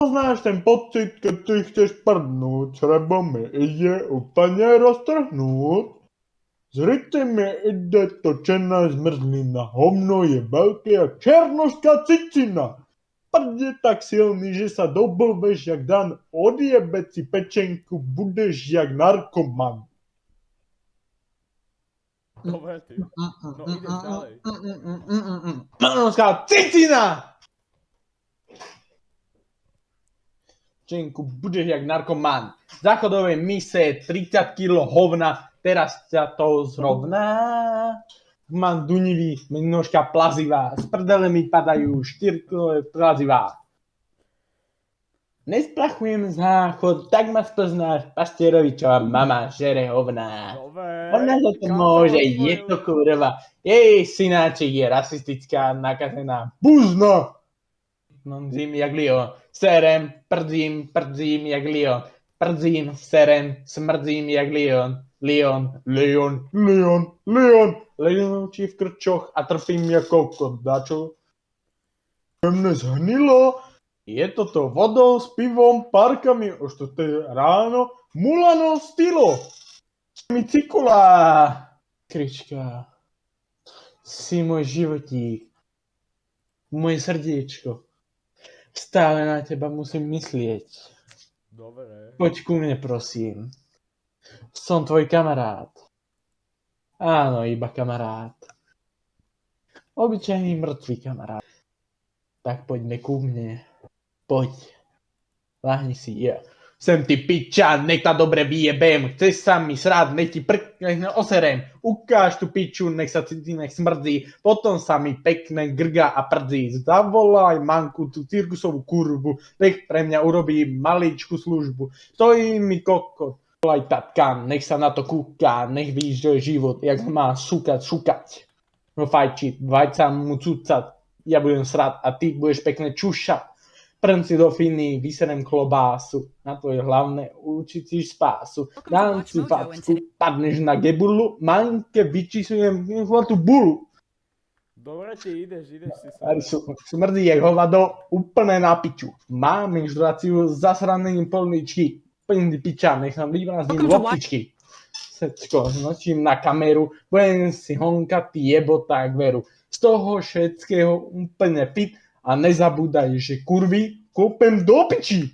Poznáš ten pocit, keď si chceš prdnúť, lebo mi ide úplne roztrhnúť? Zrite mi ide točená zmrzlina, hovno je veľké jak černošská cicina. Prd je tak silný, že sa doblbeš jak Dan, odjebe si pečenku, budeš jak narkoman. Dobre, ty. No ideš ďalej. Černošská cicina! Čenku, budeš jak narkoman. Za chodovej mise 30 kg hovna, teraz ťa to zrovná. Mám dunivý, nožka plazivá, z prdele mi padajú 4 kg plazivá. Nesplachujem záchod, tak ma spoznáš, Pastierovičová mama žere hovná. Dobre. Ona za to môže, je to kurva. Jej synáček je rasistická, nakazená buzna. Mám zim jak Leo, serem, prdzím jak Leon. Prdzím, serem, smrdzím jak Leon. Leonovčí v krčoch a trpím jako kodačo. Mne zhnilo, je toto vodou s pivom, parkami o 4 ráno, mulano stylo. Mi cikula. Krička, si môj životík, moje srdiečko. Stále na teba musím myslieť. Dobre. Poď ku mne, prosím. Som tvoj kamarát. Áno, iba kamarát. Obyčajný mŕtvý kamarát. Tak poďme ku mne. Poď. Lahni si. Sem ty piča, nech ta dobre vyjebem. Chceš sa mi srát, nech ti oserem. Ukáž tu piču, nech sa cíti, nech smrdí. Potom sa mi pekne grga a prdzí. Zavolaj manku, tú cirkusovú kurvu. Nech pre mňa urobí maličku službu. Stojí mi kokot. Volaj tatka, nech sa na to kúka. Nech víš, že je život, jak má šukať. No fajčiť, vajca mu cucať. Ja budem srát a ty budeš pekne čušať. Prm si do finy, vyserem klobásu, na tvoje hlavné určitý spásu. Dám si facku, padneš na gebulu, manke vyčísujem tú bulu. Dobre, ty ideš si Ari smrdí jak hovado, úplne na piču. Má menštruáciu, zasraný polničky, plný piča, nech sa vyvrazním loptičky. Sečko, nočím na kameru, budem si honkať ty jebota jak veru. Z toho všetkého úplne pit, a nezabúdaj, že kurvy kúpem do piči.